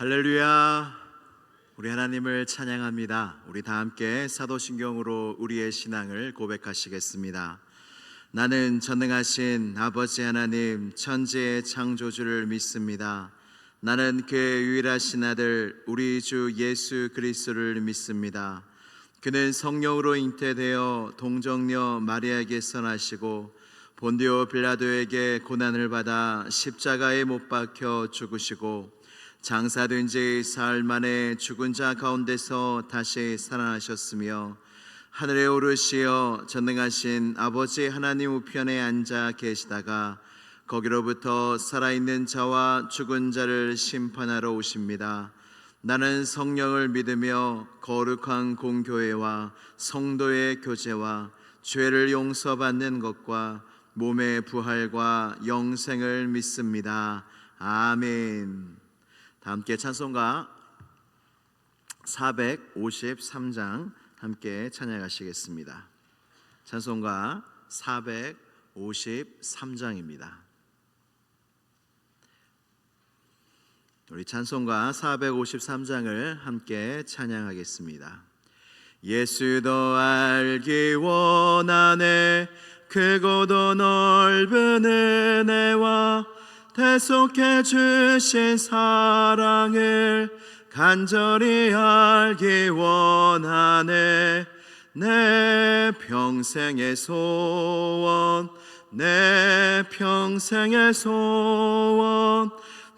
할렐루야. 우리 하나님을 찬양합니다. 우리 다 함께 사도신경으로 우리의 신앙을 고백하시겠습니다. 나는 전능하신 아버지 하나님 천지의 창조주를 믿습니다. 나는 그의 유일하신 아들 우리 주 예수 그리스도를 믿습니다. 그는 성령으로 잉태되어 동정녀 마리아에게서 나시고 본디오 빌라도에게 고난을 받아 십자가에 못 박혀 죽으시고 장사된 지 사흘 만에 죽은 자 가운데서 다시 살아나셨으며 하늘에 오르시어 전능하신 아버지 하나님 우편에 앉아 계시다가 거기로부터 살아있는 자와 죽은 자를 심판하러 오십니다. 나는 성령을 믿으며 거룩한 공교회와 성도의 교제와 죄를 용서받는 것과 몸의 부활과 영생을 믿습니다. 아멘. 다 함께 찬송가 453장 함께 찬양하시겠습니다. 찬송가 453장입니다. 우리 찬송가 453장을 함께 찬양하겠습니다. 예수도 알기 원하네 크고도 넓은 은혜와 대속해 주신 사랑을 간절히 알기 원하네 내 평생의 소원 내 평생의 소원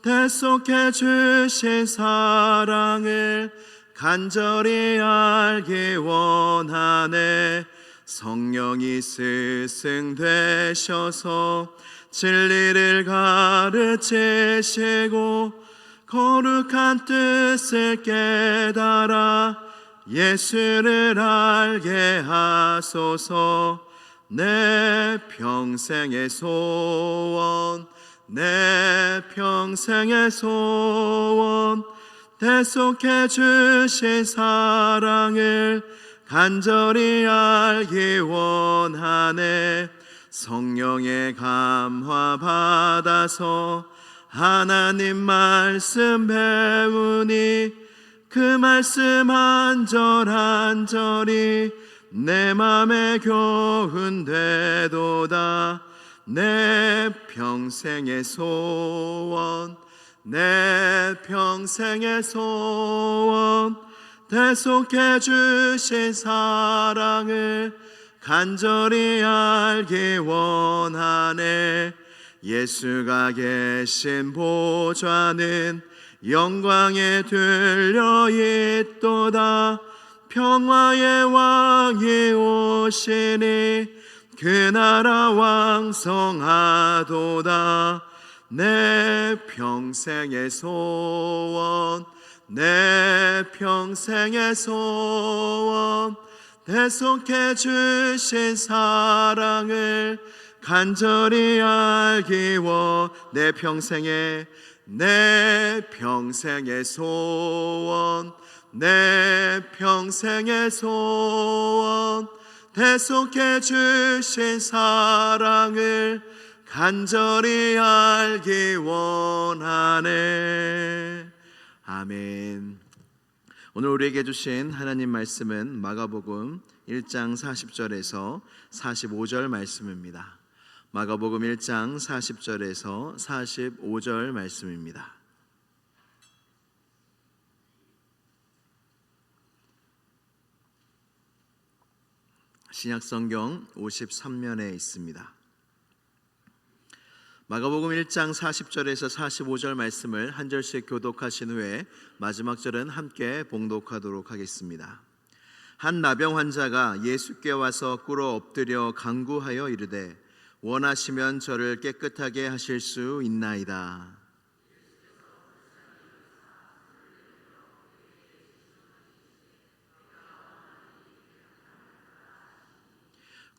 대속해 주신 사랑을 간절히 알기 원하네 성령이 스승되셔서 진리를 가르치시고 거룩한 뜻을 깨달아 예수를 알게 하소서 내 평생의 소원 내 평생의 소원 대속해 주신 사랑을 간절히 알기 원하네 성령의 감화 받아서 하나님 말씀 배우니 그 말씀 한 절 한 절이 내 맘에 교훈되도다 내 평생의 소원 내 평생의 소원 대속해 주신 사랑을 간절히 알기 원하네 예수가 계신 보좌는 영광에 들려 있도다 평화의 왕이 오시니 그 나라 왕성하도다 내 평생의 소원 내 평생의 소원 대속해 주신 사랑을 간절히 알기 내 평생의 소원 내 평생의 소원 대속해 주신 사랑을 간절히 알기 원하네. 아멘. 오늘 우리에게 주신 하나님 말씀은 마가복음 1장 40절에서 45절 말씀입니다. 마가복음 1장 40절에서 45절 말씀입니다. 신약성경 53면에 있습니다. 마가복음 1장 40절에서 45절 말씀을 한 절씩 교독하신 후에 마지막 절은 함께 봉독하도록 하겠습니다. 한 나병 환자가 예수께 와서 꿇어 엎드려 간구하여 이르되 원하시면 저를 깨끗하게 하실 수 있나이다.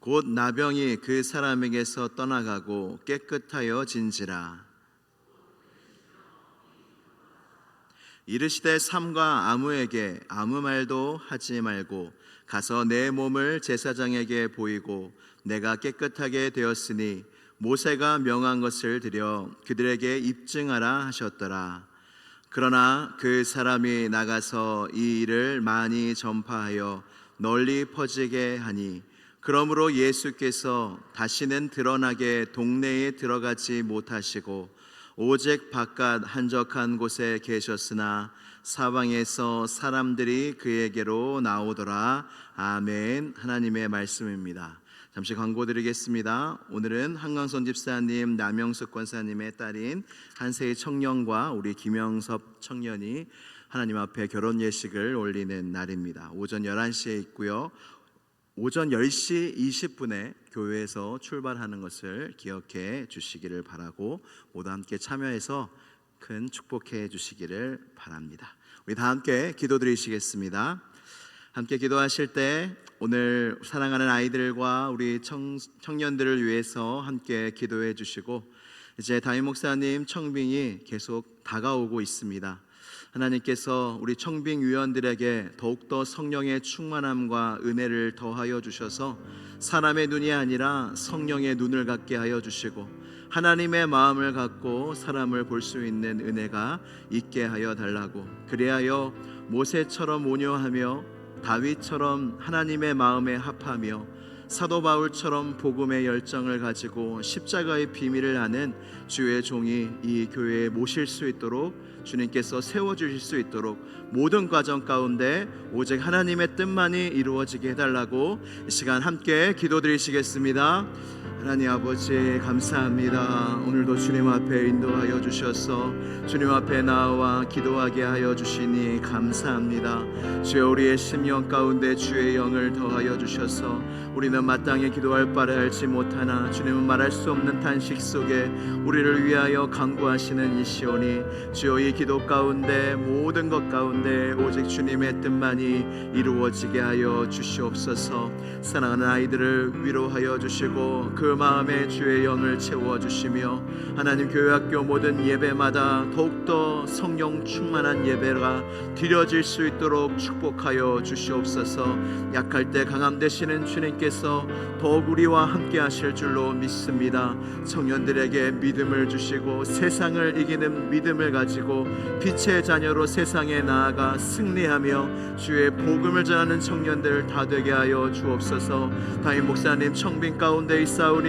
곧 나병이 그 사람에게서 떠나가고 깨끗하여 진지라. 이르시되 삼가 아무에게 아무 말도 하지 말고 가서 내 몸을 제사장에게 보이고 내가 깨끗하게 되었으니 모세가 명한 것을 드려 그들에게 입증하라 하셨더라. 그러나 그 사람이 나가서 이 일을 많이 전파하여 널리 퍼지게 하니, 그러므로 예수께서 다시는 드러나게 동네에 들어가지 못하시고 오직 바깥 한적한 곳에 계셨으나 사방에서 사람들이 그에게로 나오더라. 아멘. 하나님의 말씀입니다. 잠시 광고 드리겠습니다. 오늘은 한강선 집사님, 남영숙 권사님의 딸인 한세희 청년과 우리 김영섭 청년이 하나님 앞에 결혼 예식을 올리는 날입니다. 오전 11시에 있고요. 오전 10시 20분에 교회에서 출발하는 것을 기억해 주시기를 바라고, 모두 함께 참여해서 큰 축복해 주시기를 바랍니다. 우리 다 함께 기도드리시겠습니다. 함께 기도하실 때 오늘 사랑하는 아이들과 우리 청년들을 위해서 함께 기도해 주시고, 이제 담임 목사님 청빙이 계속 다가오고 있습니다. 하나님께서 우리 청빙 위원들에게 더욱더 성령의 충만함과 은혜를 더하여 주셔서 사람의 눈이 아니라 성령의 눈을 갖게 하여 주시고, 하나님의 마음을 갖고 사람을 볼 수 있는 은혜가 있게 하여 달라고, 그리하여 모세처럼 온유하며 다윗처럼 하나님의 마음에 합하며 사도 바울처럼 복음의 열정을 가지고 십자가의 비밀을 아는 주의 종이 이 교회에 모실 수 있도록 주님께서 세워주실 수 있도록 모든 과정 가운데 오직 하나님의 뜻만이 이루어지게 해달라고 이 시간 함께 기도드리시겠습니다. 하나님 아버지 감사합니다. 오늘도 주님 앞에 인도하여 주셔서 주님 앞에 나와 기도하게 하여 주시니 감사합니다. 주여, 우리의 심령 가운데 주의 영을 더하여 주셔서 우리는 마땅히 기도할 바를 알지 못하나 주님은 말할 수 없는 탄식 속에 우리를 위하여 간구하시는 이 시온이, 주여 이 기도 가운데 모든 것 가운데 오직 주님의 뜻만이 이루어지게 하여 주시옵소서. 사랑하는 아이들을 위로하여 주시고 그 마음에 주의 영을 채워주시며, 하나님 교회학교 모든 예배마다 더욱더 성령 충만한 예배가 드려질 수 있도록 축복하여 주시옵소서. 약할 때 강함 되시는 주님께서 더욱 우리와 함께 하실 줄로 믿습니다. 청년들에게 믿음을 주시고 세상을 이기는 믿음을 가지고 빛의 자녀로 세상에 나아가 승리하며 주의 복음을 전하는 청년들 다 되게 하여 주옵소서. 담임 목사님 청빙 가운데 있사오니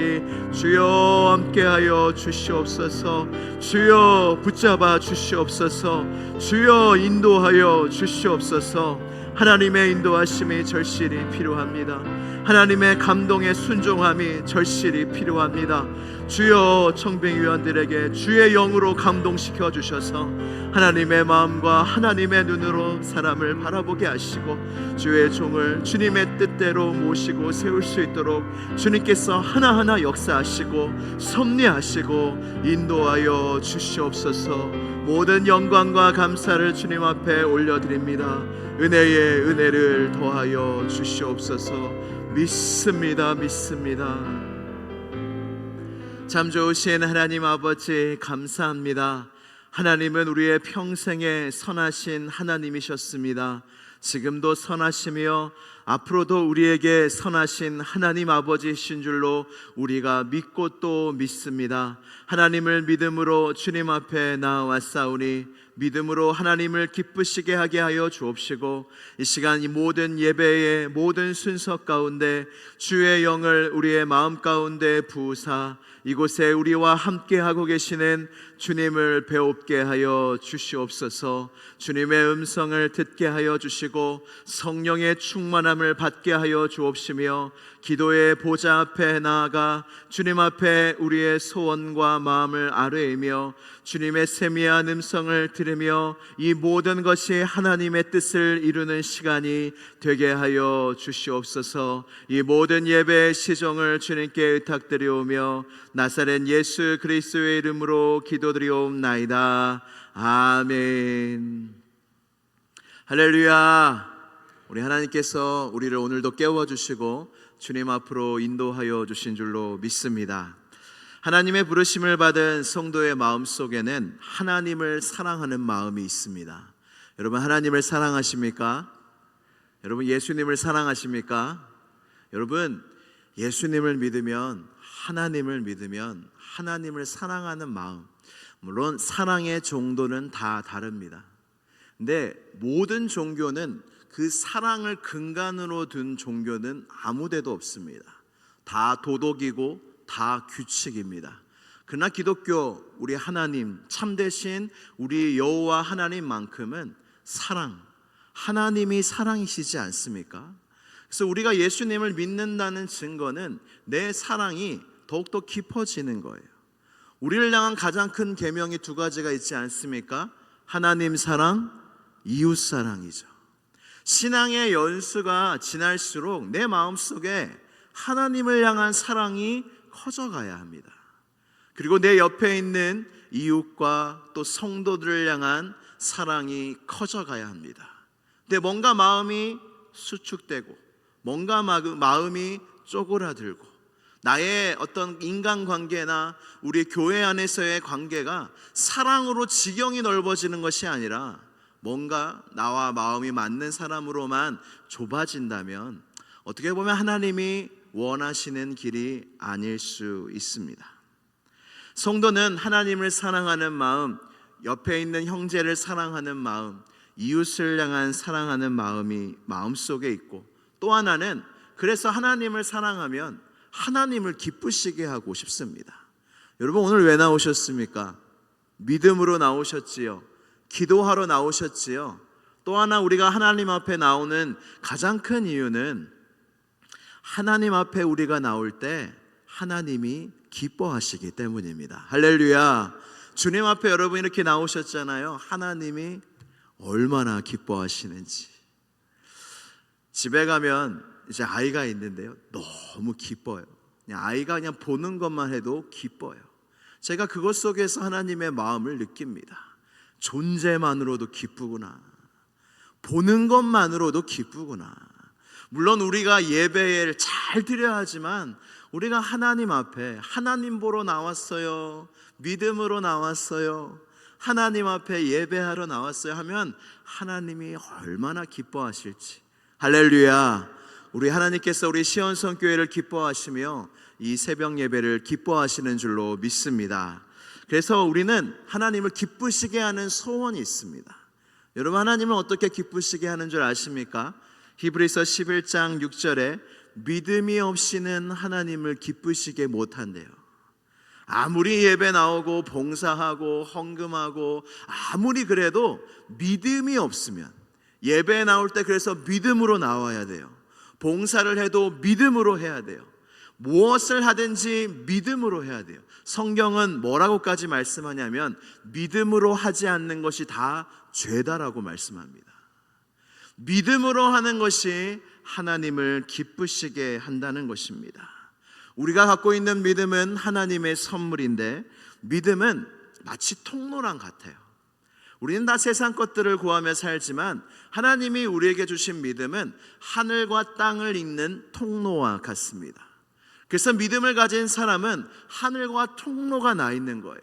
주여 함께하여 주시옵소서. 주여 붙잡아 주시옵소서. 주여 인도하여 주시옵소서. 하나님의 인도하심이 절실히 필요합니다. 하나님의 감동의 순종함이 절실히 필요합니다. 주여 청빙위원들에게 주의 영으로 감동시켜 주셔서 하나님의 마음과 하나님의 눈으로 사람을 바라보게 하시고 주의 종을 주님의 뜻대로 모시고 세울 수 있도록 주님께서 하나하나 역사하시고 섭리하시고 인도하여 주시옵소서. 모든 영광과 감사를 주님 앞에 올려드립니다. 은혜에 은혜를 더하여 주시옵소서. 믿습니다. 참 좋으신 하나님 아버지 감사합니다. 하나님은 우리의 평생에 선하신 하나님이셨습니다. 지금도 선하시며 앞으로도 우리에게 선하신 하나님 아버지이신 줄로 우리가 믿고 또 믿습니다. 하나님을 믿음으로 주님 앞에 나아왔사오니 믿음으로 하나님을 기쁘시게 하게 하여 주옵시고, 이 시간 이 모든 예배의 모든 순서 가운데 주의 영을 우리의 마음 가운데 부으사 이곳에 우리와 함께 하고 계시는 주님을 배웁게 하여 주시옵소서. 주님의 음성을 듣게 하여 주시고 성령의 충만함을 받게 하여 주옵시며, 기도의 보좌 앞에 나아가 주님 앞에 우리의 소원과 마음을 아뢰며 주님의 세미한 음성을 들으며 이 모든 것이 하나님의 뜻을 이루는 시간이 되게 하여 주시옵소서. 이 모든 예배의 시종을 주님께 의탁드리오며 나사렛 예수 그리스도의 이름으로 기도드리옵나이다. 아멘. 할렐루야. 우리 하나님께서 우리를 오늘도 깨워주시고 주님 앞으로 인도하여 주신 줄로 믿습니다. 하나님의 부르심을 받은 성도의 마음 속에는 하나님을 사랑하는 마음이 있습니다. 여러분 하나님을 사랑하십니까? 여러분 예수님을 사랑하십니까? 여러분 예수님을 믿으면 하나님을 믿으면 하나님을 사랑하는 마음, 물론 사랑의 정도는 다 다릅니다. 근데 모든 종교는 그 사랑을 근간으로 둔 종교는 아무 데도 없습니다. 다 도덕이고 다 규칙입니다. 그러나 기독교, 우리 하나님, 참되신 우리 여호와 하나님만큼은 사랑, 하나님이 사랑이시지 않습니까? 그래서 우리가 예수님을 믿는다는 증거는 내 사랑이 더욱더 깊어지는 거예요. 우리를 향한 가장 큰 계명이 두 가지가 있지 않습니까? 하나님 사랑, 이웃 사랑이죠. 신앙의 연수가 지날수록 내 마음속에 하나님을 향한 사랑이 커져가야 합니다. 그리고 내 옆에 있는 이웃과 또 성도들을 향한 사랑이 커져가야 합니다. 근데 뭔가 마음이 수축되고 뭔가 마음이 쪼그라들고 나의 어떤 인간관계나 우리 교회 안에서의 관계가 사랑으로 지경이 넓어지는 것이 아니라 뭔가 나와 마음이 맞는 사람으로만 좁아진다면 어떻게 보면 하나님이 원하시는 길이 아닐 수 있습니다. 성도는 하나님을 사랑하는 마음, 옆에 있는 형제를 사랑하는 마음, 이웃을 향한 사랑하는 마음이 마음속에 있고, 또 하나는 그래서 하나님을 사랑하면 하나님을 기쁘시게 하고 싶습니다. 여러분 오늘 왜 나오셨습니까? 믿음으로 나오셨지요. 기도하러 나오셨지요. 또 하나 우리가 하나님 앞에 나오는 가장 큰 이유는 하나님 앞에 우리가 나올 때 하나님이 기뻐하시기 때문입니다. 할렐루야. 주님 앞에 여러분 이렇게 나오셨잖아요. 하나님이 얼마나 기뻐하시는지. 집에 가면 이제 아이가 있는데요, 너무 기뻐요. 그냥 아이가 그냥 보는 것만 해도 기뻐요. 제가 그것 속에서 하나님의 마음을 느낍니다. 존재만으로도 기쁘구나. 보는 것만으로도 기쁘구나. 물론 우리가 예배를 잘 드려야 하지만 우리가 하나님 앞에 하나님 보러 나왔어요, 믿음으로 나왔어요, 하나님 앞에 예배하러 나왔어요 하면 하나님이 얼마나 기뻐하실지. 할렐루야. 우리 하나님께서 우리 시온성교회를 기뻐하시며 이 새벽 예배를 기뻐하시는 줄로 믿습니다. 그래서 우리는 하나님을 기쁘시게 하는 소원이 있습니다. 여러분 하나님을 어떻게 기쁘시게 하는 줄 아십니까? 히브리서 11장 6절에 믿음이 없이는 하나님을 기쁘시게 못한대요. 아무리 예배 나오고 봉사하고 헌금하고 아무리 그래도 믿음이 없으면, 예배 나올 때 그래서 믿음으로 나와야 돼요. 봉사를 해도 믿음으로 해야 돼요. 무엇을 하든지 믿음으로 해야 돼요. 성경은 뭐라고까지 말씀하냐면 믿음으로 하지 않는 것이 다 죄다라고 말씀합니다. 믿음으로 하는 것이 하나님을 기쁘시게 한다는 것입니다. 우리가 갖고 있는 믿음은 하나님의 선물인데 믿음은 마치 통로랑 같아요. 우리는 다 세상 것들을 구하며 살지만 하나님이 우리에게 주신 믿음은 하늘과 땅을 잇는 통로와 같습니다. 그래서 믿음을 가진 사람은 하늘과 통로가 나 있는 거예요.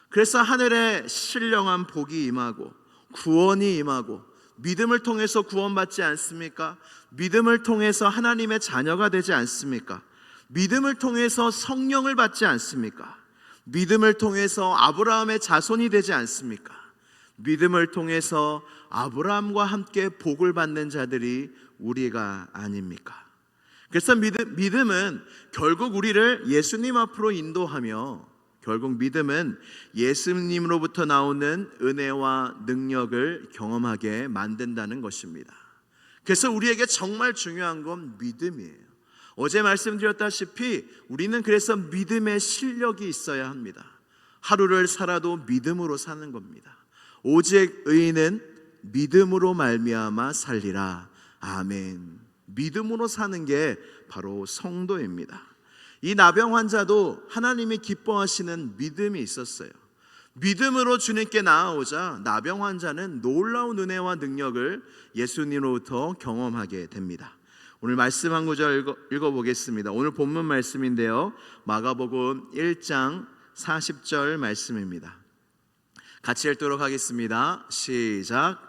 그래서 하늘에 신령한 복이 임하고 구원이 임하고, 믿음을 통해서 구원받지 않습니까? 믿음을 통해서 하나님의 자녀가 되지 않습니까? 믿음을 통해서 성령을 받지 않습니까? 믿음을 통해서 아브라함의 자손이 되지 않습니까? 믿음을 통해서 아브라함과 함께 복을 받는 자들이 우리가 아닙니까? 그래서 믿음은 결국 우리를 예수님 앞으로 인도하며, 결국 믿음은 예수님으로부터 나오는 은혜와 능력을 경험하게 만든다는 것입니다. 그래서 우리에게 정말 중요한 건 믿음이에요. 어제 말씀드렸다시피 우리는 그래서 믿음의 실력이 있어야 합니다. 하루를 살아도 믿음으로 사는 겁니다. 오직 의인은 믿음으로 말미암아 살리라. 아멘. 믿음으로 사는 게 바로 성도입니다. 이 나병 환자도 하나님이 기뻐하시는 믿음이 있었어요. 믿음으로 주님께 나아오자 나병 환자는 놀라운 은혜와 능력을 예수님으로부터 경험하게 됩니다. 오늘 말씀 한 구절 읽어보겠습니다. 오늘 본문 말씀인데요, 마가복음 1장 40절 말씀입니다. 같이 읽도록 하겠습니다. 시작.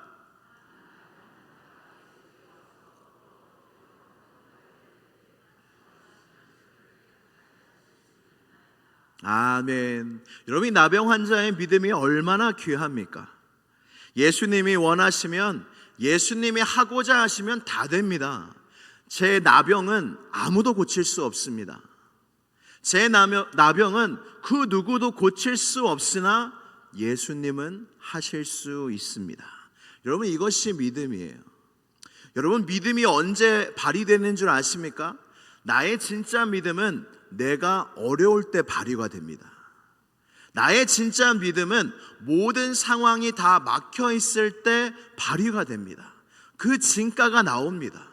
아멘. 여러분, 이 나병 환자의 믿음이 얼마나 귀합니까? 예수님이 원하시면, 예수님이 하고자 하시면 다 됩니다. 제 나병은 아무도 고칠 수 없습니다. 제 나병은 그 누구도 고칠 수 없으나 예수님은 하실 수 있습니다. 여러분, 이것이 믿음이에요. 여러분, 믿음이 언제 발휘되는 줄 아십니까? 나의 진짜 믿음은 내가 어려울 때 발휘가 됩니다. 나의 진짜 믿음은 모든 상황이 다 막혀 있을 때 발휘가 됩니다. 그 진가가 나옵니다.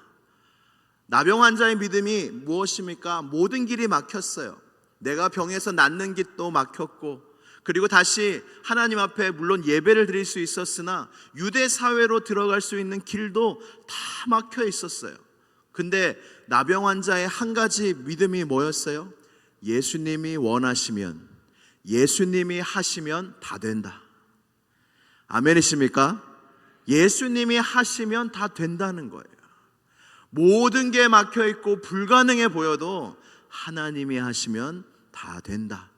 나병 환자의 믿음이 무엇입니까? 모든 길이 막혔어요. 내가 병에서 낫는 길도 막혔고, 그리고 다시 하나님 앞에 물론 예배를 드릴 수 있었으나 유대 사회로 들어갈 수 있는 길도 다 막혀 있었어요. 근데 나병 환자의 한 가지 믿음이 뭐였어요? 예수님이 원하시면, 예수님이 하시면 다 된다. 아멘이십니까? 예수님이 하시면 다 된다는 거예요. 모든 게 막혀 있고 불가능해 보여도 하나님이 하시면 다 된다.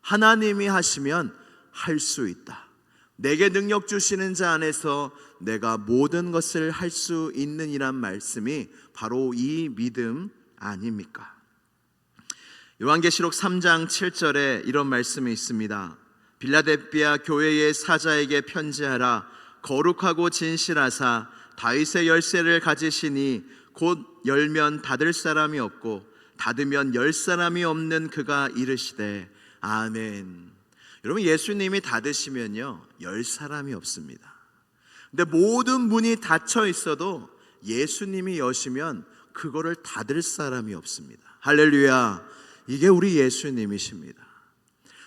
하나님이 하시면 할 수 있다. 내게 능력 주시는 자 안에서 내가 모든 것을 할 수 있는 이란 말씀이 바로 이 믿음 아닙니까? 요한계시록 3장 7절에 이런 말씀이 있습니다. 빌라델피아 교회의 사자에게 편지하라. 거룩하고 진실하사 다윗의 열쇠를 가지시니 곧 열면 닫을 사람이 없고 닫으면 열 사람이 없는 그가 이르시되 아멘. 여러분, 예수님이 닫으시면요 열 사람이 없습니다. 근데 모든 문이 닫혀 있어도 예수님이 여시면 그거를 닫을 사람이 없습니다. 할렐루야. 이게 우리 예수님이십니다.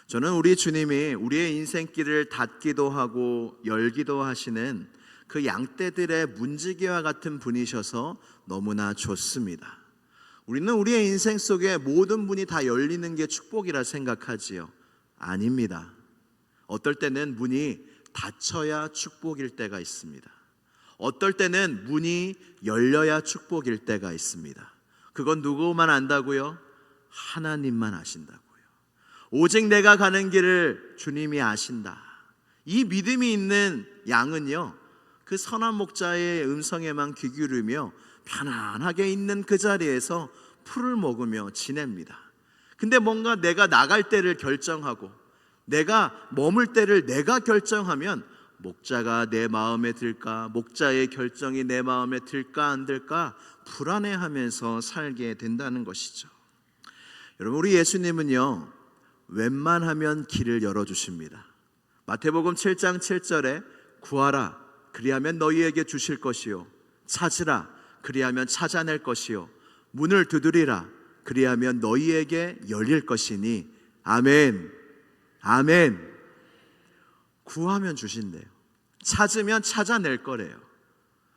저는 우리 주님이 우리의 인생길을 닫기도 하고 열기도 하시는 그 양떼들의 문지기와 같은 분이셔서 너무나 좋습니다. 우리는 우리의 인생 속에 모든 문이 다 열리는 게 축복이라 생각하지요. 아닙니다. 어떨 때는 문이 닫혀야 축복일 때가 있습니다. 어떨 때는 문이 열려야 축복일 때가 있습니다. 그건 누구만 안다고요? 하나님만 아신다고요. 오직 내가 가는 길을 주님이 아신다. 이 믿음이 있는 양은요 그 선한 목자의 음성에만 귀 기울이며 편안하게 있는 그 자리에서 풀을 먹으며 지냅니다. 근데 뭔가 내가 나갈 때를 결정하고 내가 머물 때를 내가 결정하면 목자가 내 마음에 들까, 목자의 결정이 내 마음에 들까 안 들까 불안해하면서 살게 된다는 것이죠. 여러분, 우리 예수님은요 웬만하면 길을 열어주십니다. 마태복음 7장 7절에 구하라 그리하면 너희에게 주실 것이요 찾으라 그리하면 찾아낼 것이요 문을 두드리라 그리하면 너희에게 열릴 것이니 아멘. 아멘. 구하면 주신대요. 찾으면 찾아낼 거래요.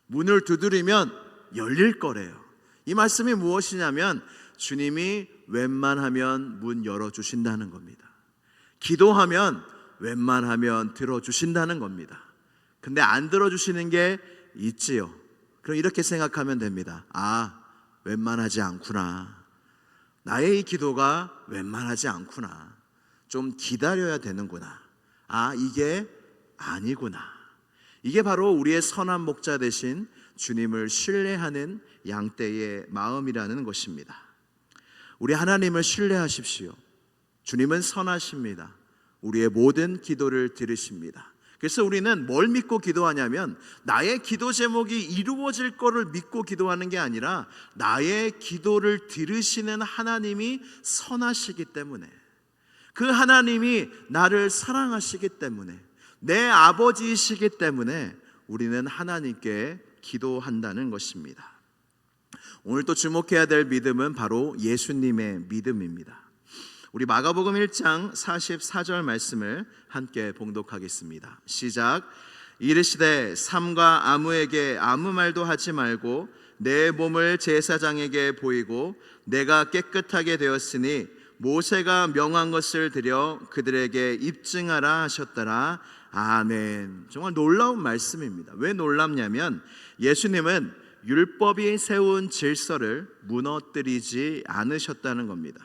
문을 두드리면 열릴 거래요. 이 말씀이 무엇이냐면 주님이 웬만하면 문 열어주신다는 겁니다. 기도하면 웬만하면 들어주신다는 겁니다. 근데 안 들어주시는 게 있지요. 그럼 이렇게 생각하면 됩니다. 아, 웬만하지 않구나. 나의 이 기도가 웬만하지 않구나. 좀 기다려야 되는구나. 아, 이게 아니구나. 이게 바로 우리의 선한 목자 되신 주님을 신뢰하는 양떼의 마음이라는 것입니다. 우리 하나님을 신뢰하십시오. 주님은 선하십니다. 우리의 모든 기도를 들으십니다. 그래서 우리는 뭘 믿고 기도하냐면 나의 기도 제목이 이루어질 거를 믿고 기도하는 게 아니라 나의 기도를 들으시는 하나님이 선하시기 때문에, 그 하나님이 나를 사랑하시기 때문에, 내 아버지이시기 때문에 우리는 하나님께 기도한다는 것입니다. 오늘 또 주목해야 될 믿음은 바로 예수님의 믿음입니다. 우리 마가복음 1장 44절 말씀을 함께 봉독하겠습니다. 시작. 이르시되 삼가 아무에게 아무 말도 하지 말고 내 몸을 제사장에게 보이고 내가 깨끗하게 되었으니 모세가 명한 것을 드려 그들에게 입증하라 하셨더라. 아멘. 정말 놀라운 말씀입니다. 왜 놀랍냐면 예수님은 율법이 세운 질서를 무너뜨리지 않으셨다는 겁니다.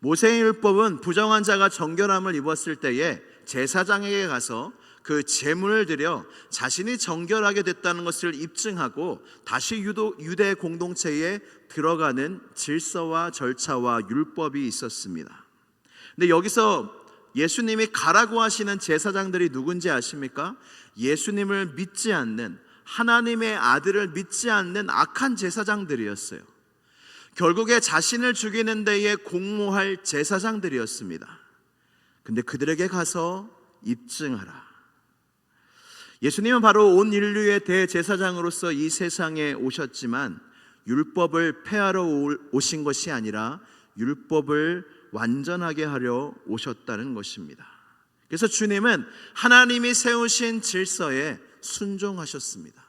모세의 율법은 부정한 자가 정결함을 입었을 때에 제사장에게 가서 그 제물을 드려 자신이 정결하게 됐다는 것을 입증하고 다시 유대 공동체에 들어가는 질서와 절차와 율법이 있었습니다. 근데 여기서 예수님이 가라고 하시는 제사장들이 누군지 아십니까? 예수님을 믿지 않는, 하나님의 아들을 믿지 않는 악한 제사장들이었어요. 결국에 자신을 죽이는 데에 공모할 제사장들이었습니다. 근데 그들에게 가서 입증하라. 예수님은 바로 온 인류의 대제사장으로서 이 세상에 오셨지만 율법을 폐하러 오신 것이 아니라 율법을 완전하게 하려 오셨다는 것입니다. 그래서 주님은 하나님이 세우신 질서에 순종하셨습니다.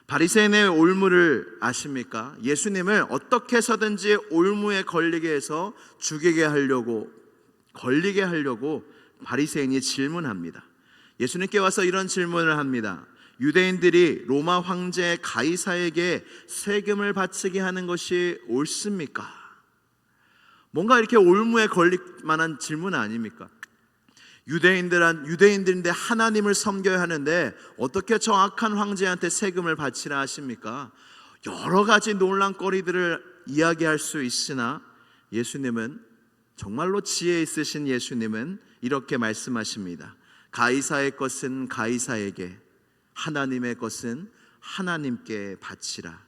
바리새인의 올무를 아십니까? 예수님을 어떻게 해서든지 올무에 걸리게 해서 죽이게 하려고, 걸리게 하려고 바리새인이 질문합니다. 예수님께 와서 이런 질문을 합니다. 유대인들이 로마 황제 가이사에게 세금을 바치게 하는 것이 옳습니까? 뭔가 이렇게 올무에 걸릴 만한 질문 아닙니까? 유대인들인데 하나님을 섬겨야 하는데 어떻게 저 악한 황제한테 세금을 바치라 하십니까? 여러 가지 논란거리들을 이야기할 수 있으나 예수님은, 정말로 지혜 있으신 예수님은 이렇게 말씀하십니다. 가이사의 것은 가이사에게, 하나님의 것은 하나님께 바치라.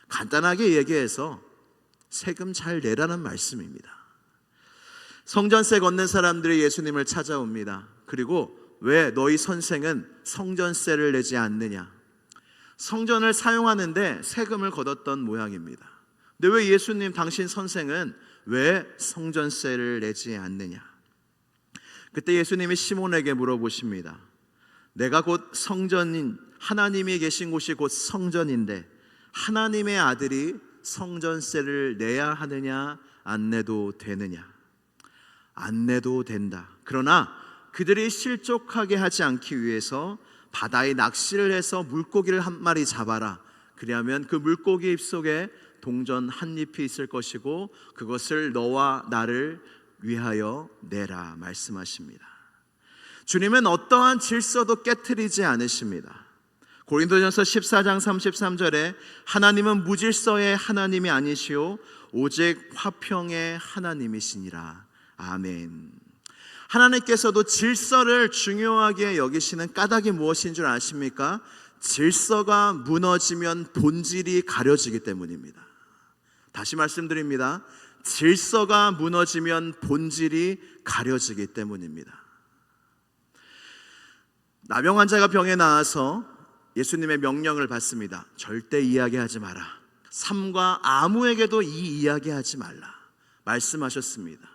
간단하게 얘기해서 세금 잘 내라는 말씀입니다. 성전세 걷는 사람들이 예수님을 찾아옵니다. 그리고 왜 너희 선생은 성전세를 내지 않느냐? 성전을 사용하는데 세금을 걷었던 모양입니다. 근데 왜 예수님, 당신 선생은 왜 성전세를 내지 않느냐? 그때 예수님이 시몬에게 물어보십니다. 내가 곧 성전인, 하나님이 계신 곳이 곧 성전인데 하나님의 아들이 성전세를 내야 하느냐 안 내도 되느냐? 안 내도 된다. 그러나 그들이 실족하게 하지 않기 위해서 바다에 낚시를 해서 물고기를 한 마리 잡아라. 그리하면 그 물고기 입속에 동전 한 잎이 있을 것이고 그것을 너와 나를 위하여 내라 말씀하십니다. 주님은 어떠한 질서도 깨트리지 않으십니다. 고린도전서 14장 33절에 하나님은 무질서의 하나님이 아니시오 오직 화평의 하나님이시니라. 아멘. 하나님께서도 질서를 중요하게 여기시는 까닭이 무엇인 줄 아십니까? 질서가 무너지면 본질이 가려지기 때문입니다. 다시 말씀드립니다. 질서가 무너지면 본질이 가려지기 때문입니다. 나병 환자가 병에 나와서 예수님의 명령을 받습니다. 절대 이야기하지 마라. 삼가 아무에게도 이 이야기하지 말라 말씀하셨습니다.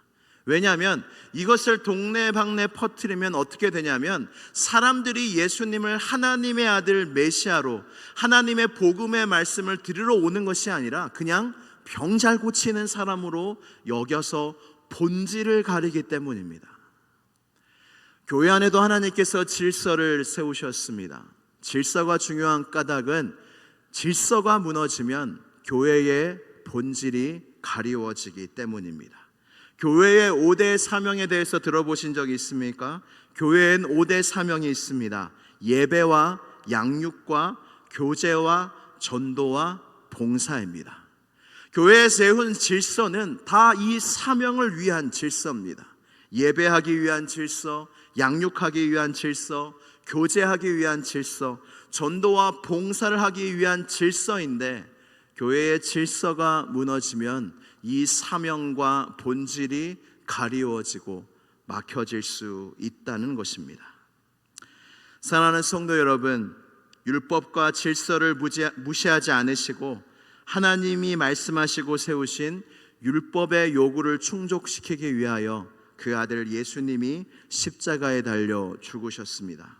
왜냐하면 이것을 동네방네 퍼뜨리면 어떻게 되냐면 사람들이 예수님을 하나님의 아들 메시아로, 하나님의 복음의 말씀을 들으러 오는 것이 아니라 그냥 병 잘 고치는 사람으로 여겨서 본질을 가리기 때문입니다. 교회 안에도 하나님께서 질서를 세우셨습니다. 질서가 중요한 까닭은 질서가 무너지면 교회의 본질이 가리워지기 때문입니다. 교회의 5대 사명에 대해서 들어보신 적이 있습니까? 교회엔 5대 사명이 있습니다. 예배와 양육과 교제와 전도와 봉사입니다. 교회에 세운 질서는 다 이 사명을 위한 질서입니다. 예배하기 위한 질서, 양육하기 위한 질서, 교제하기 위한 질서, 전도와 봉사를 하기 위한 질서인데 교회의 질서가 무너지면 이 사명과 본질이 가리워지고 막혀질 수 있다는 것입니다. 사랑하는 성도 여러분, 율법과 질서를 무시하지 않으시고 하나님이 말씀하시고 세우신 율법의 요구를 충족시키기 위하여 그 아들 예수님이 십자가에 달려 죽으셨습니다.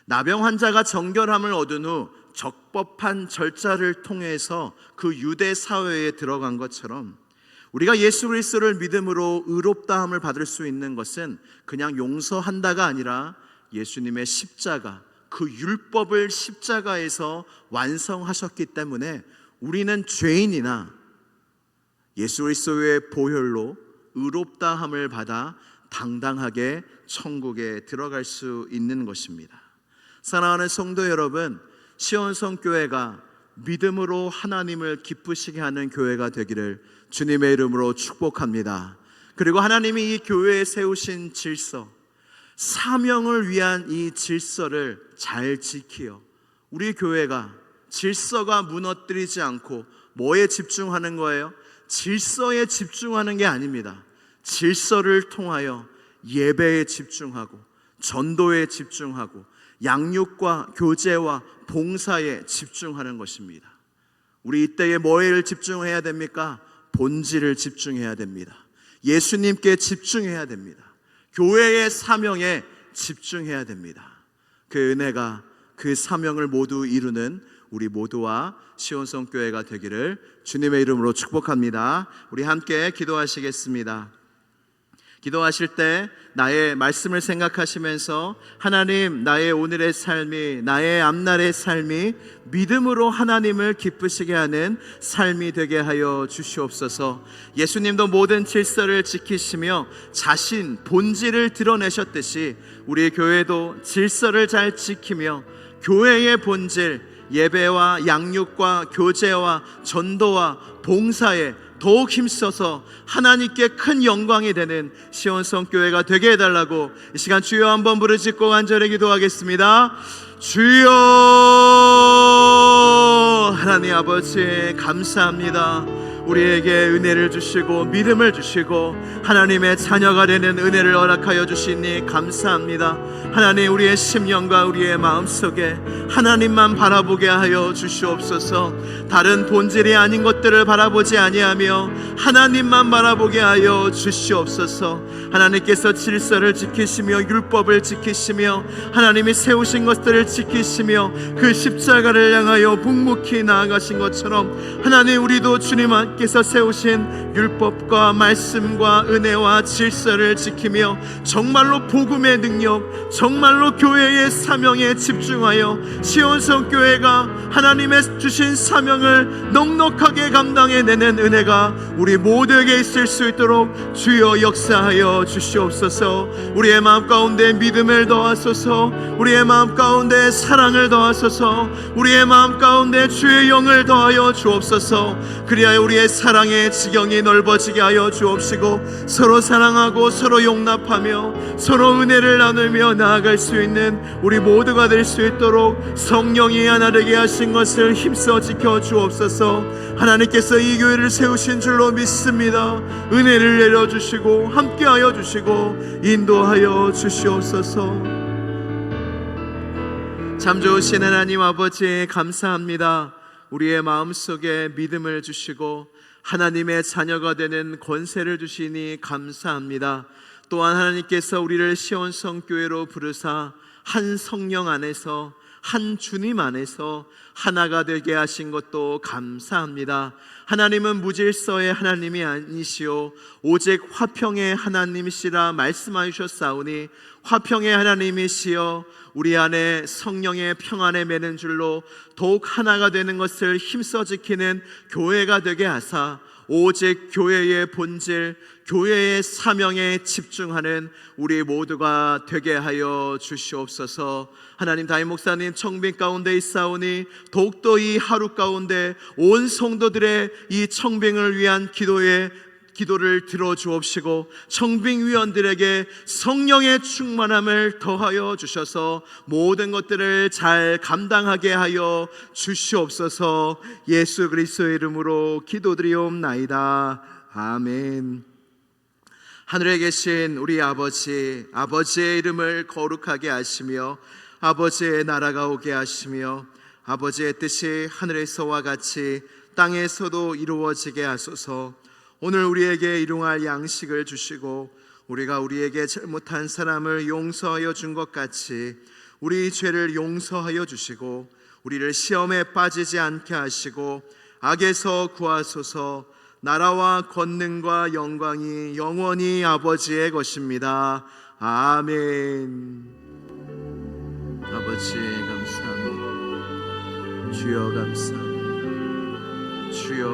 나병 환자가 정결함을 얻은 후 적법한 절차를 통해서 그 유대 사회에 들어간 것처럼 우리가 예수 그리스도를 믿음으로 의롭다함을 받을 수 있는 것은 그냥 용서한다가 아니라 예수님의 십자가, 그 율법을 십자가에서 완성하셨기 때문에 우리는 죄인이나 예수 그리스도의 보혈로 의롭다함을 받아 당당하게 천국에 들어갈 수 있는 것입니다. 사랑하는 성도 여러분, 시온성교회가 믿음으로 하나님을 기쁘시게 하는 교회가 되기를 주님의 이름으로 축복합니다. 그리고 하나님이 이 교회에 세우신 질서, 사명을 위한 이 질서를 잘 지키어 우리 교회가 질서가 무너뜨리지 않고 뭐에 집중하는 거예요? 질서에 집중하는 게 아닙니다. 질서를 통하여 예배에 집중하고 전도에 집중하고 양육과 교제와 봉사에 집중하는 것입니다. 우리 이때에 뭐에 집중해야 됩니까? 본질을 집중해야 됩니다. 예수님께 집중해야 됩니다. 교회의 사명에 집중해야 됩니다. 그 은혜가, 그 사명을 모두 이루는 우리 모두와 시온성교회가 되기를 주님의 이름으로 축복합니다. 우리 함께 기도하시겠습니다. 기도하실 때 나의 말씀을 생각하시면서 하나님, 나의 오늘의 삶이, 나의 앞날의 삶이 믿음으로 하나님을 기쁘시게 하는 삶이 되게 하여 주시옵소서. 예수님도 모든 질서를 지키시며 자신 본질을 드러내셨듯이 우리 교회도 질서를 잘 지키며 교회의 본질, 예배와 양육과 교제와 전도와 봉사에 더욱 힘써서 하나님께 큰 영광이 되는 시온성교회가 되게 해달라고 이 시간 주여 한번 부르짖고 간절히 기도하겠습니다. 주여, 하나님 아버지 감사합니다. 우리에게 은혜를 주시고 믿음을 주시고 하나님의 자녀가 되는 은혜를 허락하여 주시니 감사합니다. 하나님, 우리의 심령과 우리의 마음속에 하나님만 바라보게 하여 주시옵소서. 다른 본질이 아닌 것들을 바라보지 아니하며 하나님만 바라보게 하여 주시옵소서. 하나님께서 질서를 지키시며 율법을 지키시며 하나님이 세우신 것들을 지키시며 그 십자가를 향하여 묵묵히 나아가신 것처럼 하나님, 우리도 주님께서 세우신 율법과 말씀과 은혜와 질서를 지키며 정말로 복음의 능력, 정말로 교회의 사명에 집중하여 시온성교회가 하나님의 주신 사명을 넉넉하게 감당해내는 은혜가 우리 모두에게 있을 수 있도록 주여 역사하여 주시옵소서. 우리의 마음 가운데 믿음을 더하소서. 우리의 마음 가운데 사랑을 더하소서. 우리의 마음 가운데 주의 영을 더하여 주옵소서. 그리하여 우리의 사랑의 지경이 넓어지게 하여 주옵시고 서로 사랑하고 서로 용납하며 서로 은혜를 나누며 나아갈 수 있는 우리 모두가 될 수 있도록 성령이 하나 되게 하신 것을 힘써 지켜 주옵소서. 하나님께서 이 교회를 세우신 줄로 믿습니다. 은혜를 내려주시고 함께하여 주시고 인도하여 주시옵소서. 참 좋으신 하나님 아버지 감사합니다. 우리의 마음속에 믿음을 주시고 하나님의 자녀가 되는 권세를 주시니 감사합니다. 또한 하나님께서 우리를 시온성교회로 부르사 한 성령 안에서, 한 주님 안에서 하나가 되게 하신 것도 감사합니다. 하나님은 무질서의 하나님이 아니시오 오직 화평의 하나님이시라 말씀하셨사오니 화평의 하나님이시여 우리 안에 성령의 평안에 매는 줄로 더욱 하나가 되는 것을 힘써 지키는 교회가 되게 하사 오직 교회의 본질, 교회의 사명에 집중하는 우리 모두가 되게 하여 주시옵소서. 하나님, 담임 목사님 청빙 가운데 있사오니 더욱더 이 하루 가운데 온 성도들의 이 청빙을 위한 기도를 들어주옵시고 청빙위원들에게 성령의 충만함을 더하여 주셔서 모든 것들을 잘 감당하게 하여 주시옵소서. 예수 그리스도의 이름으로 기도드리옵나이다. 아멘. 하늘에 계신 우리 아버지, 아버지의 이름을 거룩하게 하시며 아버지의 나라가 오게 하시며 아버지의 뜻이 하늘에서와 같이 땅에서도 이루어지게 하소서. 오늘 우리에게 일용할 양식을 주시고 우리가 우리에게 잘못한 사람을 용서하여 준 것 같이 우리 죄를 용서하여 주시고 우리를 시험에 빠지지 않게 하시고 악에서 구하소서. 나라와 권능과 영광이 영원히 아버지의 것입니다. 아멘. 아버지 감사합니다. 주여 감사합니다. 주여